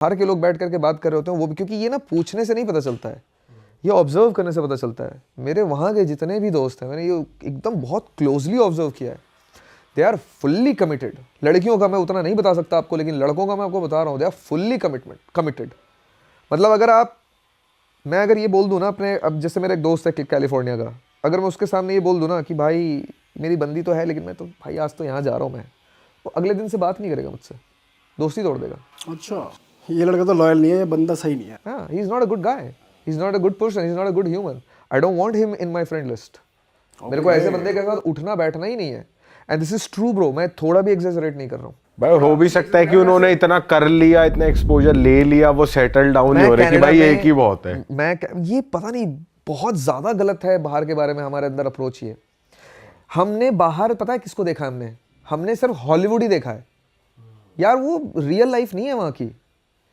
बाहर के लोग बैठ करके बात कर रहे होते हैं वो भी, क्योंकि ये ना पूछने से नहीं पता चलता है, ये ऑब्जर्व करने से पता चलता है। मेरे वहाँ के जितने भी दोस्त हैं मैंने ये एकदम बहुत क्लोजली ऑब्जर्व किया है, दे आर फुल्ली कमिटेड। लड़कियों का मैं उतना नहीं बता सकता आपको, लेकिन लड़कों का मैं आपको बता रहा हूँ, दे आर फुल्ली कमिटेड। मतलब अगर ये बोल दूँ ना अपने, अब जैसे मेरा एक दोस्त है कैलिफोर्निया का, अगर मैं उसके सामने ये बोल दूँ ना कि भाई मेरी बंदी तो है लेकिन मैं तो भाई आज तो यहाँ जा रहा हूँ मैं, वो अगले दिन से बात नहीं करेगा मुझसे, दोस्ती तोड़ देगा। अच्छा, ये लड़का तो लॉयल नहीं है, ये बंदा सही नहीं है। हाँ, he is not a good guy, he is not a good person, he is not a good human, I don't want him in my friend list. मेरे को ऐसे बंदे के साथ उठना बैठना ही नहीं है, and this is true bro, मैं थोड़ा भी एग्जैजरेट नहीं कर रहा हूँ भाई। हो भी सकता है कि उन्होंने इतना कर लिया, इतना एक्सपोजर ले लिया, वो सेटल डाउन नहीं हो रहे कि भाई एक ही बहुत है। ये पता नहीं बहुत ज्यादा गलत है बाहर के बारे में हमारे अंदर अप्रोच। ये हमने बाहर पता है किसको देखा है, हमने सिर्फ हॉलीवुड ही देखा है यार, वो रियल लाइफ नहीं है वहाँ की।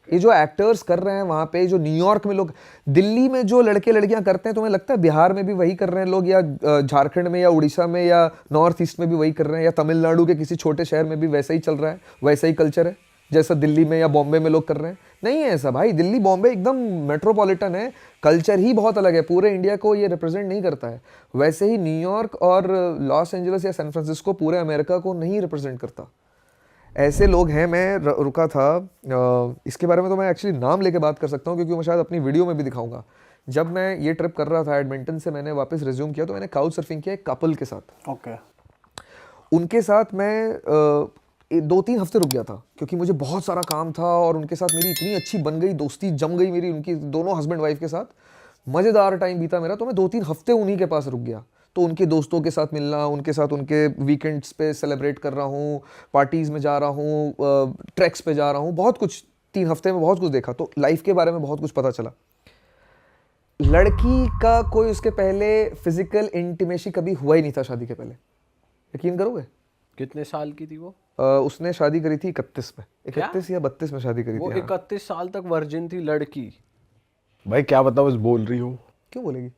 ये जो एक्टर्स कर रहे हैं वहाँ पे, जो न्यूयॉर्क में लोग, दिल्ली में जो लड़के लड़कियाँ करते हैं, तुम्हें लगता है बिहार में भी वही कर रहे हैं लोग, या झारखंड में या उड़ीसा में या नॉर्थ ईस्ट में भी वही कर रहे हैं, या तमिलनाडु के किसी छोटे शहर में भी वैसा ही चल रहा है, वैसा ही कल्चर है जैसा दिल्ली में या बॉम्बे में लोग कर रहे हैं? नहीं है ऐसा भाई। दिल्ली बॉम्बे एकदम मेट्रोपॉलिटन है, कल्चर ही बहुत अलग है, पूरे इंडिया को ये रिप्रेजेंट नहीं करता है। वैसे ही न्यूयॉर्क और लॉस एंजलिस या सैन फ्रांसिस्को पूरे अमेरिका को नहीं रिप्रेजेंट करता। ऐसे लोग हैं। मैं रुका था, इसके बारे में तो मैं एक्चुअली नाम लेके बात कर सकता हूँ क्योंकि मैं शायद अपनी वीडियो में भी दिखाऊंगा। जब मैं ये ट्रिप कर रहा था एडमिंटन से, मैंने वापस रिज्यूम किया तो मैंने काउच सर्फिंग किया एक कपल के साथ। ओके। उनके साथ मैं 2-3 हफ्ते रुक गया था क्योंकि मुझे बहुत सारा काम था और उनके साथ मेरी इतनी अच्छी बन गई दोस्ती, जम गई मेरी उनकी, दोनों हस्बैंड वाइफ के साथ मज़ेदार टाइम बीता मेरा। तो मैं 2-3 हफ्ते उन्हीं के पास रुक गया। तो उनके दोस्तों के साथ मिलना, उनके साथ उनके वीकेंड्स पे सेलिब्रेट कर रहा हूँ, पार्टीज़ में जा रहा हूँ, ट्रैक्स पे जा रहा हूँ, बहुत कुछ 3 हफ्ते में बहुत कुछ देखा। तो लाइफ के बारे में बहुत कुछ पता चला। लड़की का कोई उसके पहले फिजिकल इंटीमेसी कभी हुआ ही नहीं था शादी के पहले, यकीन करोगे? कितने साल की थी वो? उसने शादी करी थी 31 में, 31 या 32 में शादी करी वो थी। 31 साल तक वर्जिन थी लड़की। भाई क्या बता, बस बोल रही हूँ। क्यों बोलेगी?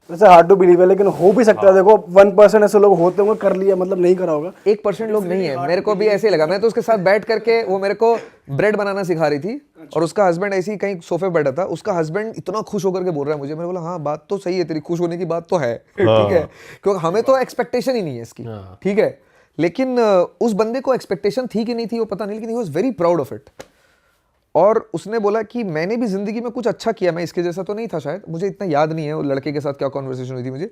वैसे हार्ड टू बिलीव है, लेकिन हो भी सकता है। देखो 1% ऐसे लोग होते होंगे, कर लिया मतलब नहीं करा होगा। 1% लोग नहीं है। मेरे को भी ऐसे ही लगा। मैं तो उसके साथ बैठ करके, वो मेरे को ब्रेड बनाना सिखा रही थी और उसका हस्बैंड ऐसे ही कहीं सोफे पे बैठा था। उसका हस्बैंड इतना खुश होकर के बोल रहा है मुझे, मैंने बोला हाँ बात तो सही है तेरी, खुश होने की बात तो है, ठीक है, क्योंकि हमें तो एक्सपेक्टेशन ही नहीं है इसकी, ठीक है। लेकिन उस बंदे को एक्सपेक्टेशन थी कि नहीं थी वो पता नहीं, लेकिन he was very proud of it. और उसने बोला कि मैंने भी जिंदगी में कुछ अच्छा किया, मैं इसके जैसा तो नहीं था शायद, मुझे इतना याद नहीं है वो लड़के के साथ क्या कॉन्वर्सेशन हुई थी मुझे,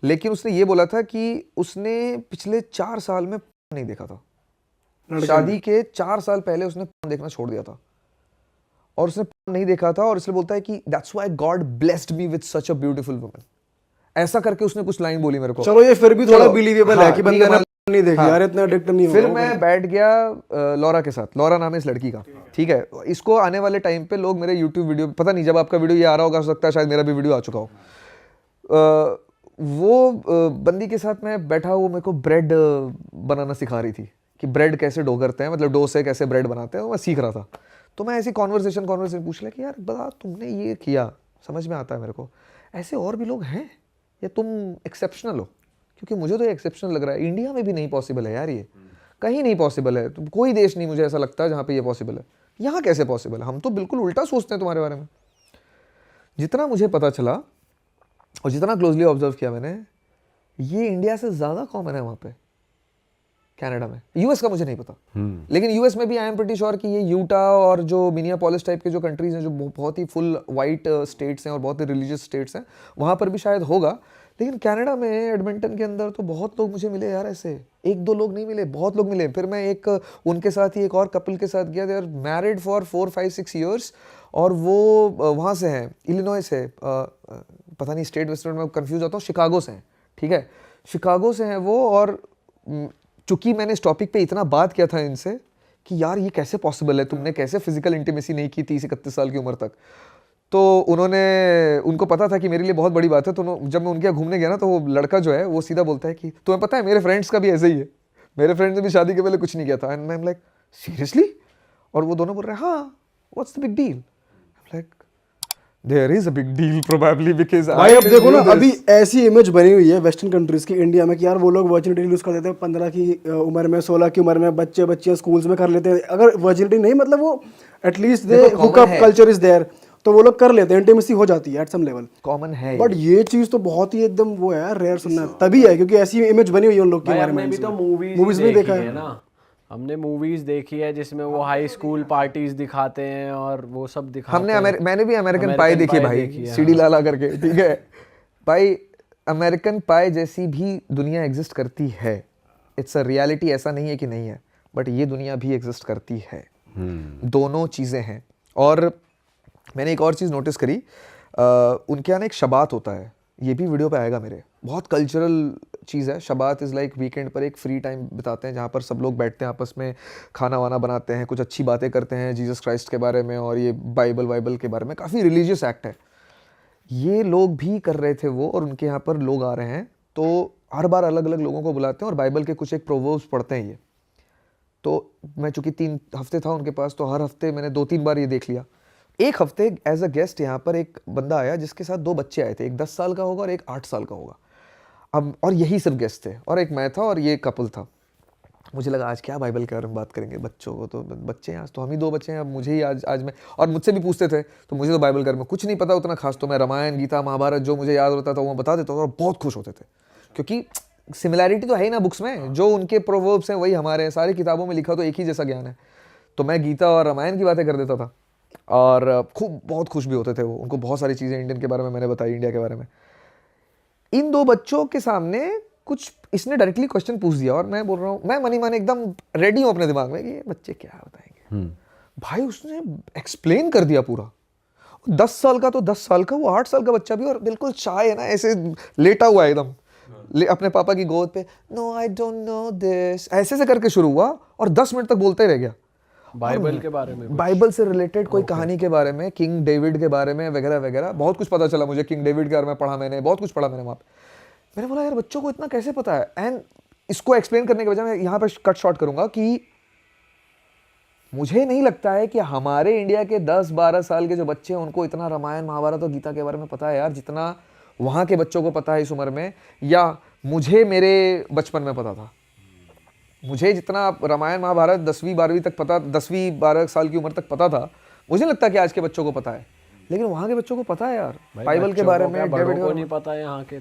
लेकिन उसने ये बोला था कि उसने पिछले 4 साल में नहीं देखा था। शादी के 4 साल पहले उसने देखना छोड़ दिया था और उसने नहीं देखा था, और इसलिए बोलता है कि that's why God blessed me with such a beautiful woman. ऐसा करके उसने कुछ लाइन बोली मेरे को। चलो ये फिर भी थोड़ा बिलीवेबल है कि बंदे ने नहीं देखी यार, इतना एडिक्ट नहीं हो। फिर मैं बैठ गया लॉरा के साथ, लॉरा नाम है इस लड़की का, ठीक है। इसको आने वाले टाइम पे लोग मेरे यूट्यूब वीडियो, पता नहीं जब आपका वीडियो ये आ रहा होगा, हो सकता है शायद मेरा भी वीडियो आ चुका हो। वो बंदी के साथ मैं बैठा, वो मेरे को ब्रेड बनाना सिखा रही थी कि ब्रेड कैसे डो करते हैं, मतलब डो से कैसे ब्रेड बनाते हैं, मैं सीख रहा था। तो मैं ऐसी कॉन्वर्सेशन पूछ लिया कि यार बता, तुमने ये किया, समझ में आता है मेरे को, ऐसे और भी लोग हैं या तुम एक्सेप्शनल हो? क्योंकि मुझे तो ये एक्सेप्शनल लग रहा है। इंडिया में भी नहीं पॉसिबल है यार, ये कहीं नहीं पॉसिबल है। तो कोई देश नहीं मुझे ऐसा लगता है जहाँ पे ये पॉसिबल है। यहाँ कैसे पॉसिबल है? हम तो बिल्कुल उल्टा सोचते हैं तुम्हारे बारे में। जितना मुझे पता चला और जितना क्लोजली ऑब्जर्व किया मैंने, ये इंडिया से ज़्यादा कॉमन है वहाँ पे, कनाडा में। यूएस का मुझे नहीं पता, लेकिन यूएस में भी आई एम प्रीटी श्योर कि ये यूटा और जो मिनियापोलिस टाइप के जो कंट्रीज हैं, जो बहुत ही फुल वाइट स्टेट्स हैं और बहुत ही रिलीजियस स्टेट्स हैं, वहाँ पर भी शायद होगा। लेकिन कनाडा में एडमिंटन के अंदर तो बहुत लोग मुझे मिले यार, ऐसे 1-2 लोग नहीं मिले, बहुत लोग मिले। फिर मैं उनके साथ ही एक और कपल के साथ गया, they are married for 4-5-6 years, और वो वहाँ से हैं, इलिनॉय से, पता नहीं स्टेट वेस्टर्न में कंफ्यूज होता हूँ, शिकागो से हैं, ठीक है, शिकागो से हैं वो। और चूंकि मैंने इस टॉपिक पे इतना बात किया था इनसे कि यार ये कैसे पॉसिबल है, तुमने कैसे फिजिकल इंटीमेसी नहीं की 30-31 साल की उम्र तक, तो उनको पता था कि मेरे लिए बहुत बड़ी बात है। तो जब मैं उनके यहाँ घूमने गया ना, तो वो लड़का जो है वो सीधा बोलता है कि तुम्हें पता है मेरे फ्रेंड्स का भी ऐसे ही है, मेरे फ्रेंड्स ने भी शादी के पहले कुछ नहीं किया था। And I am like seriously? और वो दोनों बोल रहे हैं हाँ, what's the big deal? I am like there is a big deal probably, because भाई अब देखो ना, अभी ऐसी इमेज बनी हुई है वेस्टर्न कंट्रीज की इंडिया में कि यार वो लोग वर्जिनिटी यूज कर देते हैं 15 की उम्र में, 16 की उम्र में, बच्चे स्कूल्स में कर लेते हैं। अगर वर्जिनिटी नहीं, मतलब वो एटलीस्ट दे देखो, हुक common अप है। कल्चर इज देयर, तो वो लोग कर लेते हैं, इंटीमेसी हो जाती है एट सम लेवल। कॉमन है बट ये चीज तो बहुत ही एकदम वो है यार, रेयर सुनना तभी है क्योंकि ऐसी इमेज बनी हुई है उन लोग के भाई बारे हमने में। भी तो मूवीज मूवीज में देखी देखा है है ना, हमने मूवीज देखी है जिसमें वो हाई स्कूल पार्टीज दिखाते हैं और वो सब दिखाते हमने हैं। मैंने भी अमेरिकन American पाई देखी Pie भाई, देखी है, सीडी हाँ। लाला करके, ठीक है भाई। अमेरिकन पाई जैसी भी दुनिया एग्जिस्ट करती है, इट्स अ रियलिटी, ऐसा नहीं है कि नहीं है, बट ये दुनिया भी एग्जिस्ट करती है। दोनों चीज़ें हैं। और मैंने एक और चीज़ नोटिस करी, उनके यहाँ ना एक शबात होता है, ये भी वीडियो पे आएगा मेरे, बहुत कल्चरल चीज़ है। शबात इज़ लाइक वीकेंड पर एक फ्री टाइम बिताते हैं जहाँ पर सब लोग बैठते हैं, आपस में खाना वाना बनाते हैं, कुछ अच्छी बातें करते हैं जीसस क्राइस्ट के बारे में और ये बाइबल के बारे में, काफ़ी रिलीजियस एक्ट है। ये लोग भी कर रहे थे वो, और उनके यहाँ पर लोग आ रहे हैं तो हर बार अलग अलग लोगों को बुलाते हैं और बाइबल के कुछ एक प्रोवर्ब्स पढ़ते हैं ये। तो मैं चूंकि 3 हफ्ते था उनके पास, तो हर हफ्ते मैंने 2-3 बार ये देख लिया। एक हफ्ते एज अ गेस्ट यहाँ पर एक बंदा आया जिसके साथ 2 बच्चे आए थे, एक 10 साल का होगा और एक 8 साल का होगा। अब और यही सिर्फ गेस्ट थे, और एक मैं था और ये कपल था। मुझे लगा आज क्या बाइबल के बारे में बात करेंगे, बच्चों को तो बच्चे हैं, आज तो हम ही 2 बच्चे हैं, अब मुझे ही आज मैं, और मुझसे भी पूछते थे तो मुझे तो बाइबल के बारे में कुछ नहीं पता उतना खास, तो मैं रामायण गीता महाभारत जो मुझे याद होता था वो बता देता था और बहुत खुश होते थे, क्योंकि सिमिलैरिटी तो है ही ना बुक्स में, जो उनके प्रोवर्ब्स हैं वही हमारे हैं, सारी किताबों में लिखा तो एक ही जैसा ज्ञान है। तो मैं गीता और रामायण की बातें कर देता था और खूब बहुत खुश भी होते थे वो, उनको बहुत सारी चीज़ें इंडियन के बारे में मैंने बताई, इंडिया के बारे में। इन 2 बच्चों के सामने कुछ इसने डायरेक्टली क्वेश्चन पूछ दिया और मैं बोल रहा हूँ, मैं मनी माने एकदम रेडी हूँ अपने दिमाग में कि ये बच्चे क्या बताएंगे। भाई उसने एक्सप्लेन कर दिया पूरा। 10 साल का तो 10 साल का, वो 8 साल का बच्चा भी, और बिल्कुल चाय है ना, ऐसे लेटा हुआ है एकदम अपने पापा की गोद पे, no I don't know this, ऐसे से करके शुरू हुआ और 10 मिनट तक बोलते रह गया। बाइबल के बारे में, बाइबल से रिलेटेड कोई कहानी के बारे में, किंग डेविड के बारे में वगैरह वगैरह, बहुत कुछ पता चला मुझे, किंग डेविड के बारे में पढ़ा मैंने, बहुत कुछ पढ़ा मैंने वहाँ पे। मैंने बोला यार बच्चों को इतना कैसे पता है। एंड इसको एक्सप्लेन करने के बजाय मैं यहाँ पे कट शॉर्ट करूंगा कि मुझे नहीं लगता है कि हमारे इंडिया के 10-12 साल के जो बच्चे हैं उनको इतना रामायण महाभारत और गीता के बारे में पता है यार, जितना वहाँ के बच्चों को पता है इस उम्र में, या मुझे मेरे बचपन में पता था। मुझे जितना रामायण महाभारत 10वीं-12वीं तक पता, 10वीं-12 साल की उम्र तक पता था, मुझे नहीं लगता कि आज के बच्चों को पता है, लेकिन वहाँ के बच्चों को पता है यार बाइबल के बारे में, डेविड को नहीं पता है यहाँ के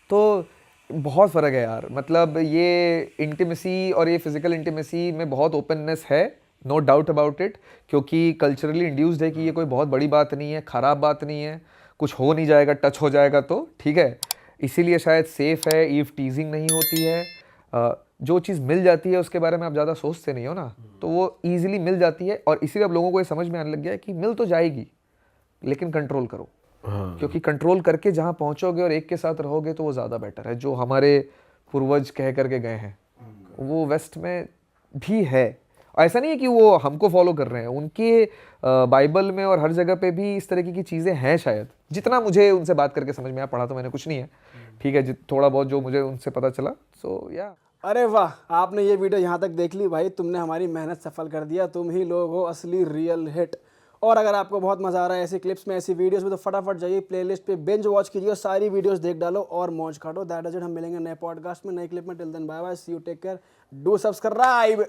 तो बहुत फ़र्क है यार। मतलब ये इंटीमेसी और ये फिजिकल इंटीमेसी में बहुत ओपननेस है, नो डाउट अबाउट इट, क्योंकि कल्चरली इंड्यूस्ड है कि ये कोई बहुत बड़ी बात नहीं है, ख़राब बात नहीं है, कुछ हो नहीं जाएगा, टच हो जाएगा तो ठीक है, इसीलिए शायद सेफ़ है, ईव टीजिंग नहीं होती है। जो चीज़ मिल जाती है उसके बारे में आप ज़्यादा सोचते नहीं हो ना, तो वो ईजिली मिल जाती है, और इसीलिए अब लोगों को ये समझ में आने लग गया है कि मिल तो जाएगी लेकिन कंट्रोल करो। क्योंकि कंट्रोल करके जहाँ पहुँचोगे और एक के साथ रहोगे तो वो ज़्यादा बेटर है। जो हमारे पूर्वज कह करके गए हैं वो वेस्ट में भी है, ऐसा नहीं है कि वो हमको फॉलो कर रहे हैं, उनके बाइबल में और हर जगह पे भी इस तरीके की चीज़ें हैं शायद, जितना मुझे उनसे बात करके समझ में आया। पढ़ा तो मैंने कुछ नहीं है, ठीक है, थोड़ा बहुत जो मुझे उनसे पता चला, सो या। अरे वाह, आपने ये वीडियो यहाँ तक देख ली भाई, तुमने हमारी मेहनत सफल कर दिया, तुम ही लोग हो असली रियल हिट। और अगर आपको बहुत मजा आ रहा है ऐसी क्लिप्स में, ऐसी वीडियोस में, तो फटाफट जाइए प्लेलिस्ट पे बिंज वॉच कीजिए, सारी वीडियोस देख डालो और मौज काटो। दैट इज इट, हम मिलेंगे नए पॉडकास्ट में, नए क्लिप में। Till then bye bye, see you, take care, do subscribe.